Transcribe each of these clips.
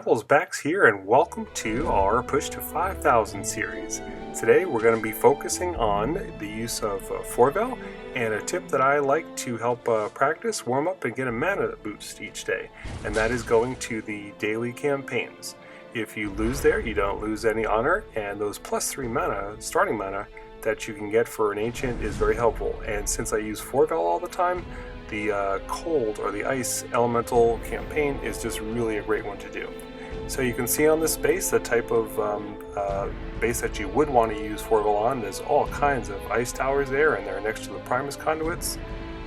Rebels, Bax here, and welcome to our Push to 5,000 series. Today we're going to be focusing on the use of Forvel and a tip that I like to help practice, warm up, and get a mana boost each day, and that is going to the daily campaigns. If you lose there, you don't lose any honor, and those +3 mana, starting mana, that you can get for an ancient is very helpful. And since I use Forvel all the time, the cold or the ice elemental campaign is just really a great one to do. So you can see on this base the type of base that you would want to use Forvel on. There's all kinds of ice towers there, and they're next to the Primus conduits.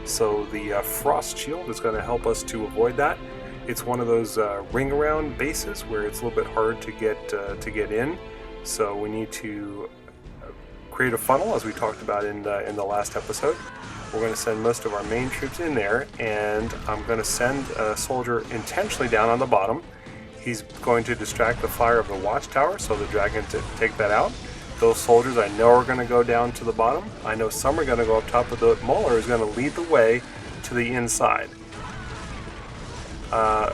So the Frost Shield is going to help us to avoid that. It's one of those ring around bases where it's a little bit hard to get in. So we need to create a funnel, as we talked about in the last episode. We're going to send most of our main troops in there, and I'm going to send a soldier intentionally down on the bottom. He's going to distract the fire of the watchtower, so the dragon to take that out. Those soldiers I know are going to go down to the bottom. I know some are going to go up top, but the Mauler is going to lead the way to the inside.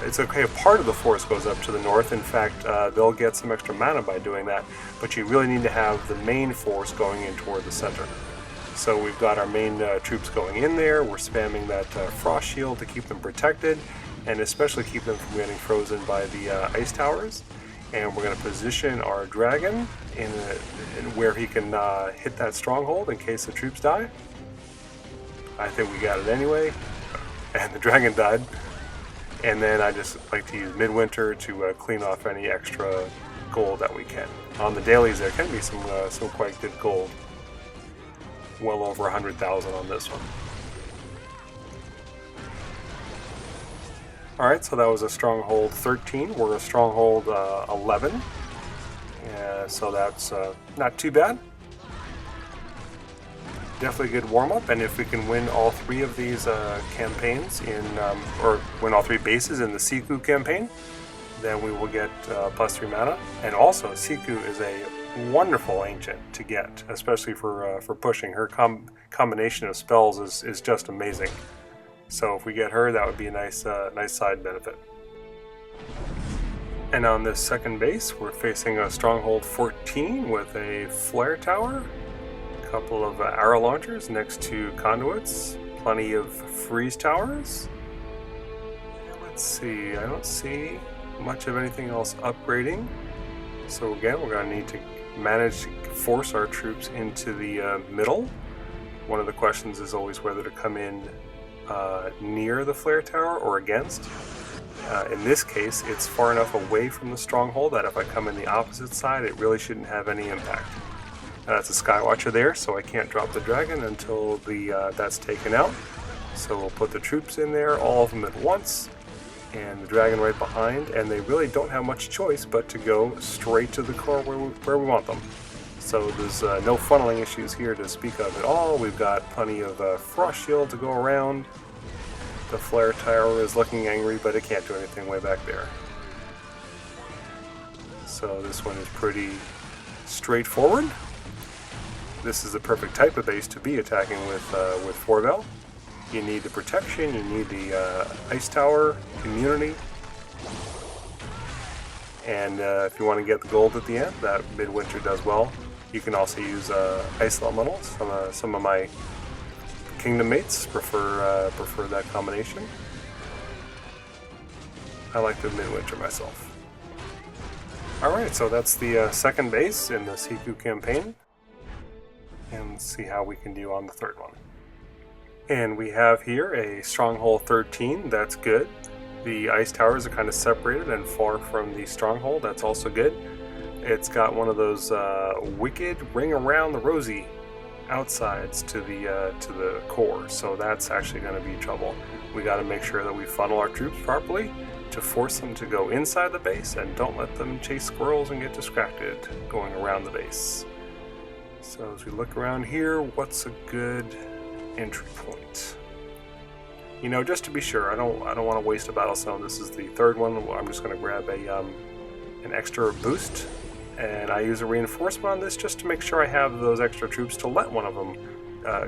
It's okay if part of the force goes up to the north. In fact, they'll get some extra mana by doing that, but you really need to have the main force going in toward the center. So we've got our main troops going in there. We're spamming that Frost Shield to keep them protected, and especially keep them from getting frozen by the ice towers. And we're going to position our dragon in where he can hit that stronghold in case the troops die. I think we got it anyway, and the dragon died. And then I just like to use Midwinter to clean off any extra gold that we can. On the dailies there can be some quite good gold. Well over 100,000 on this one. Alright, so that was a Stronghold 13. We're a Stronghold 11. So that's not too bad. Definitely a good warm-up, and if we can win all 3 of these campaigns or win all 3 bases in the Siku campaign, then we will get +3 mana. And also, Siku is a wonderful ancient to get, especially for pushing. Her combination of spells is just amazing. So if we get her, that would be a nice side benefit. And on this second base, we're facing a Stronghold 14 with a flare tower, a couple of arrow launchers next to conduits, plenty of freeze towers. Let's see, I don't see much of anything else upgrading. So again, we're going to need to manage to force our troops into the middle. One of the questions is always whether to come in near the flare tower or against. In this case, it's far enough away from the stronghold that if I come in the opposite side, it really shouldn't have any impact. That's a Skywatcher there, so I can't drop the dragon until that's taken out. So we'll put the troops in there, all of them at once, and the dragon right behind, and they really don't have much choice but to go straight to the core where we want them. So there's no funneling issues here to speak of at all. We've got plenty of Frost Shield to go around. The flare tower is looking angry, but it can't do anything way back there. So this one is pretty straightforward. This is the perfect type of base to be attacking with Forvel. You need the protection, you need the ice tower immunity, and if you want to get the gold at the end, that Midwinter does well. You can also use ice elementals. Some of my kingdom mates prefer that combination. I like the Midwinter myself. Alright, so that's the second base in the Siku campaign, and let's see how we can do on the third one. And we have here a Stronghold 13, that's good. The ice towers are kind of separated and far from the stronghold, that's also good. It's got one of those wicked ring around the rosy outsides to the core, so that's actually going to be trouble. We got to make sure that we funnel our troops properly to force them to go inside the base, and don't let them chase squirrels and get distracted going around the base. So as we look around here, what's a good entry point? You know, just to be sure, I don't want to waste a battle stone. This is the third one. I'm just going to grab an extra boost, and I use a reinforcement on this just to make sure I have those extra troops to let one of them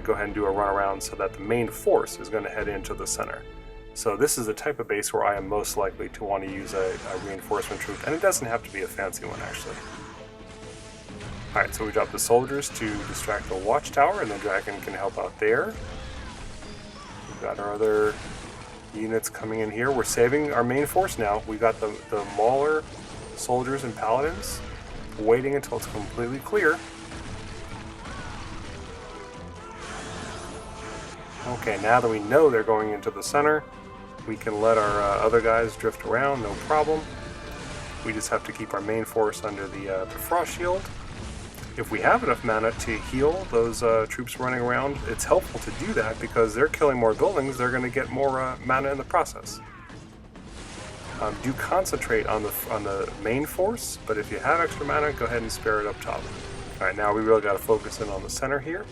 go ahead and do a run around, so that the main force is going to head into the center. So this is the type of base where I am most likely to want to use a reinforcement troop, and it doesn't have to be a fancy one actually. Alright, so we drop the soldiers to distract the watchtower, and the dragon can help out there. We've got our other units coming in here. We're saving our main force now. We've got the Mauler soldiers and paladins waiting until it's completely clear. Okay, now that we know they're going into the center, we can let our other guys drift around, no problem. We just have to keep our main force under the frost shield. If we have enough mana to heal those troops running around, it's helpful to do that because they're killing more buildings, they're going to get more mana in the process. Do concentrate on the main force, but if you have extra mana, go ahead and spare it up top. Alright, now we really got to focus in on the center here.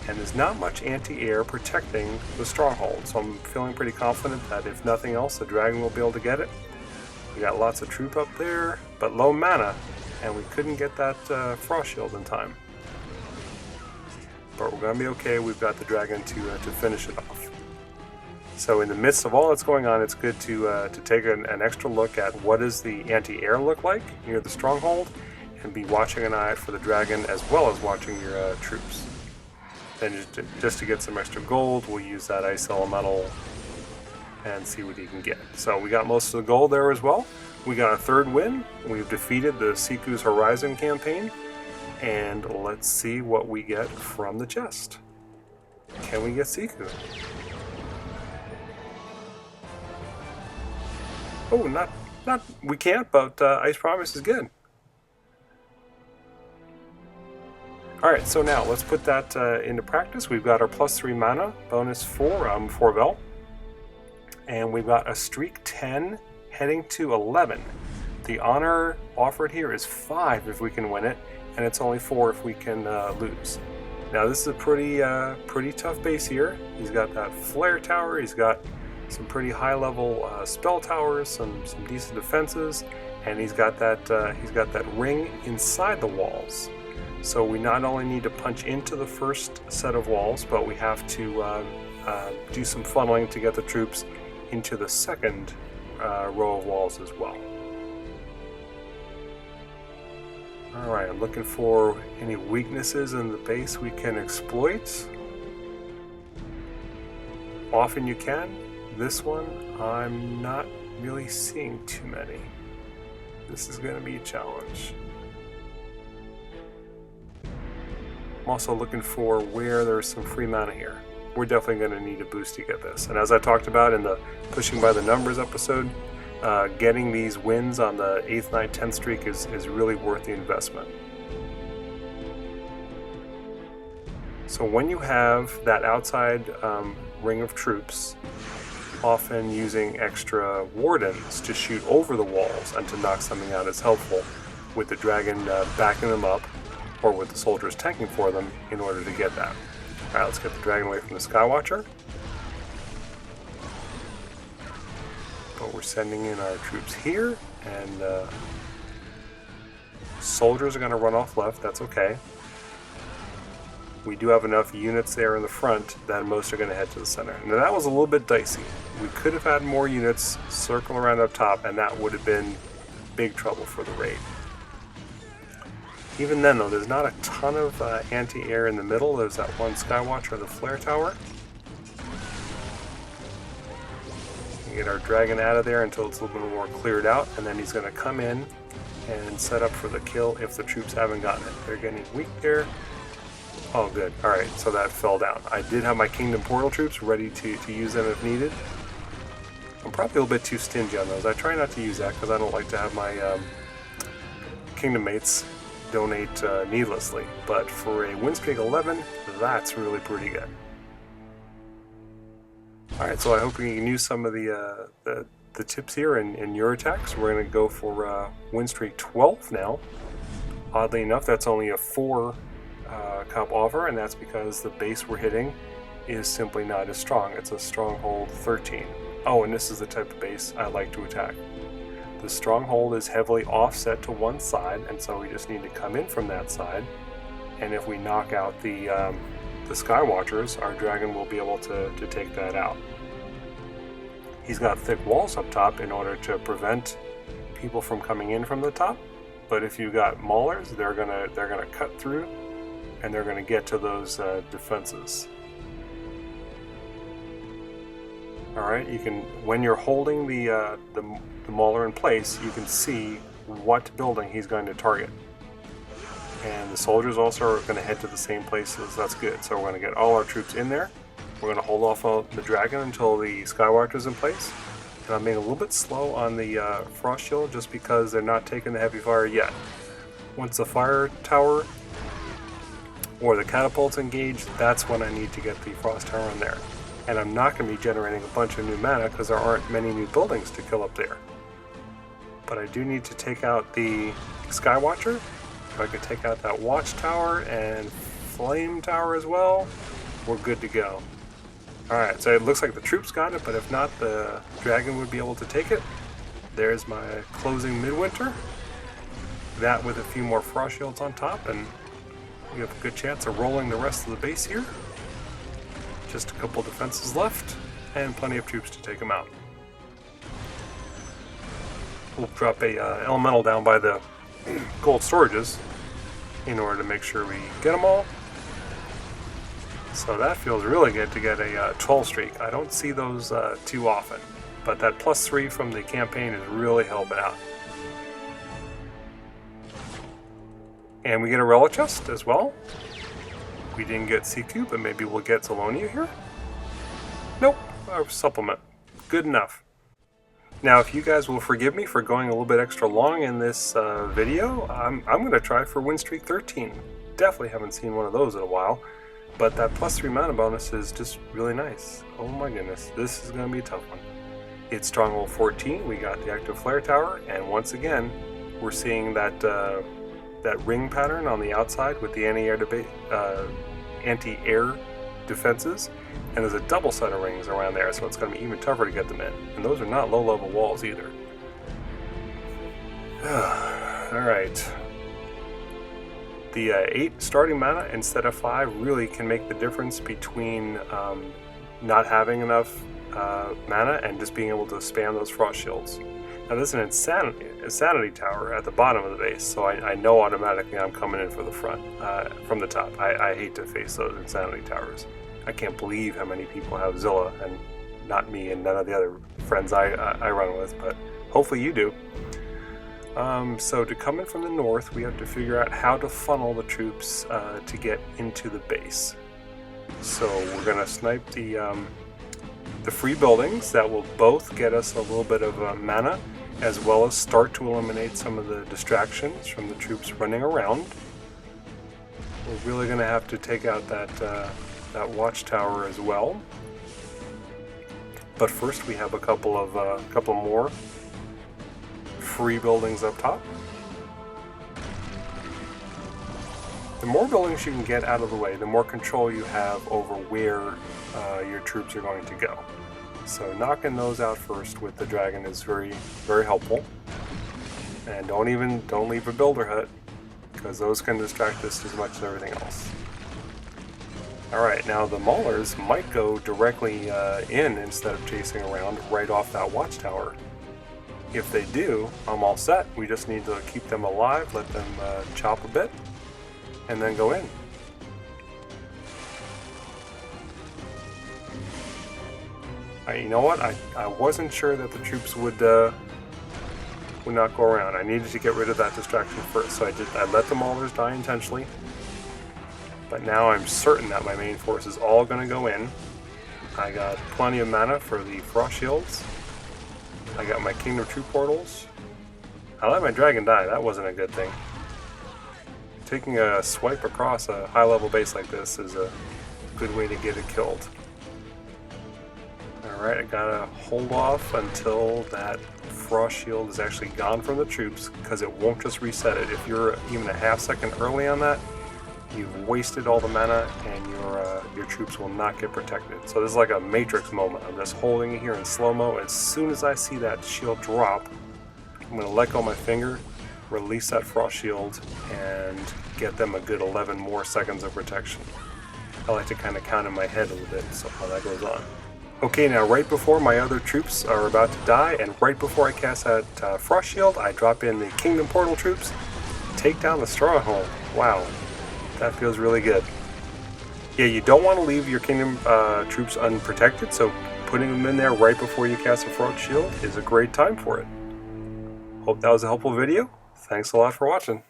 And there's not much anti-air protecting the Stronghold, so I'm feeling pretty confident that if nothing else, the dragon will be able to get it. We got lots of troop up there, but low mana, and we couldn't get that frost shield in time. But we're going to be okay. We've got the dragon to finish it off. So in the midst of all that's going on, it's good to take an extra look at what does the anti-air look like near the Stronghold, and be watching an eye out for the dragon as well as watching your troops. Then just to get some extra gold, we'll use that ice elemental and see what he can get. So we got most of the gold there as well. We got a third win. We've defeated the Siku's Horizon campaign. And let's see what we get from the chest. Can we get Siku? Oh, not we can't, but Ice Promise is good. Alright, so now let's put that into practice. We've got our +3 mana bonus for Forvel. And we've got a streak 10 heading to 11. The honor offered here is 5 if we can win it, and it's only 4 if we can lose. Now this is a pretty tough base here. He's got that flare tower, he's got some pretty high level spell towers, some decent defenses, and he's got that ring inside the walls. So we not only need to punch into the first set of walls, but we have to do some funneling to get the troops into the second row of walls as well. Alright, I'm looking for any weaknesses in the base we can exploit. Often you can. This one, I'm not really seeing too many. This is going to be a challenge. I'm also looking for where there's some free mana here. We're definitely going to need a boost to get this. And as I talked about in the Pushing by the Numbers episode, getting these wins on the 8th, 9th, 10th streak is really worth the investment. So when you have that outside ring of troops, often using extra wardens to shoot over the walls and to knock something out is helpful, with the dragon backing them up, or with the soldiers tanking for them in order to get that. Alright, let's get the dragon away from the Skywatcher. But we're sending in our troops here, and soldiers are going to run off left, that's okay. We do have enough units there in the front that most are going to head to the center. Now that was a little bit dicey. We could have had more units circle around up top, and that would have been big trouble for the raid. Even then, though, there's not a ton of anti-air in the middle. There's that one Skywatcher and the Flare Tower. We get our dragon out of there until it's a little bit more cleared out, and then he's going to come in and set up for the kill if the troops haven't gotten it. They're getting weak there. Oh, good. Alright, so that fell down. I did have my Kingdom Portal troops ready to use them if needed. I'm probably a little bit too stingy on those. I try not to use that because I don't like to have my Kingdom mates donate needlessly, but for a win streak 11, that's really pretty good. Alright, so I hope you can use some of the tips here in your attacks. We're going to go for win streak 12 now. Oddly enough, that's only a 4 comp offer, and that's because the base we're hitting is simply not as strong. It's a Stronghold 13. Oh, and this is the type of base I like to attack. The Stronghold is heavily offset to one side, and so we just need to come in from that side, and if we knock out the Skywatchers, our dragon will be able to take that out. He's got thick walls up top in order to prevent people from coming in from the top. But if you got maulers, they're gonna cut through, and they're gonna get to those defenses. All right, you can, when you're holding the mauler in place, you can see what building he's going to target. And the soldiers also are going to head to the same places. That's good. So we're going to get all our troops in there. We're going to hold off on the dragon until the Skywatcher's in place. And I'm being a little bit slow on the frost shield just because they're not taking the heavy fire yet. Once the fire tower or the catapult's engaged, that's when I need to get the frost tower in there. And I'm not going to be generating a bunch of new mana because there aren't many new buildings to kill up there. But I do need to take out the Skywatcher. If I could take out that watchtower and flame tower as well, we're good to go. Alright, so it looks like the troops got it, but if not, the dragon would be able to take it. There's my closing midwinter. That with a few more frost shields on top, and we have a good chance of rolling the rest of the base here. Just a couple defenses left, and plenty of troops to take them out. We'll drop a elemental down by the gold storages in order to make sure we get them all. So that feels really good to get a 12 streak. I don't see those too often, but that +3 from the campaign is really helping out. And we get a relic chest as well. We didn't get C2, but maybe we'll get Zalonia here. Nope, a supplement. Good enough. Now, if you guys will forgive me for going a little bit extra long in this video, I'm going to try for win streak 13. Definitely haven't seen one of those in a while, but that +3 mana bonus is just really nice. Oh my goodness, this is going to be a tough one. It's Stronghold 14, we got the active flare tower, and once again, we're seeing that that ring pattern on the outside with the anti-air defenses. And there's a double set of rings around there, so it's going to be even tougher to get them in. And those are not low-level walls either. Alright. The 8 starting mana instead of 5 really can make the difference between not having enough mana and just being able to spam those frost shields. Now this is an insanity tower at the bottom of the base, so I know automatically I'm coming in for the front, from the top. I hate to face those insanity towers. I can't believe how many people have Zilla, and not me and none of the other friends I run with, but hopefully you do. So to come in from the north, we have to figure out how to funnel the troops to get into the base. So we're going to snipe the free buildings that will both get us a little bit of mana, as well as start to eliminate some of the distractions from the troops running around. We're really going to have to take out that watchtower as well. But first we have a couple more free buildings up top. The more buildings you can get out of the way, the more control you have over where your troops are going to go. So knocking those out first with the dragon is very, very helpful. And don't leave a builder hut, because those can distract us as much as everything else. Alright, now the maulers might go directly in instead of chasing around right off that watchtower. If they do, I'm all set. We just need to keep them alive, let them chop a bit, and then go in. You know what? I wasn't sure that the troops would not go around. I needed to get rid of that distraction first, so I let the maulers die intentionally. But now I'm certain that my main force is all going to go in. I got plenty of mana for the frost shields. I got my Kingdom Troop portals. I let my dragon die. That wasn't a good thing. Taking a swipe across a high-level base like this is a good way to get it killed. Alright, I gotta hold off until that frost shield is actually gone from the troops, because it won't just reset it. If you're even a half second early on that, you've wasted all the mana and your troops will not get protected. So this is like a Matrix moment. I'm just holding it here in slow-mo. As soon as I see that shield drop, I'm going to let go my finger, release that frost shield, and get them a good 11 more seconds of protection. I like to kind of count in my head a little bit so how that goes on. Okay, now right before my other troops are about to die, and right before I cast that Frost Shield, I drop in the Kingdom Portal troops, take down the Stronghold. Wow, that feels really good. Yeah, you don't want to leave your Kingdom troops unprotected, so putting them in there right before you cast a Frost Shield is a great time for it. Hope that was a helpful video. Thanks a lot for watching.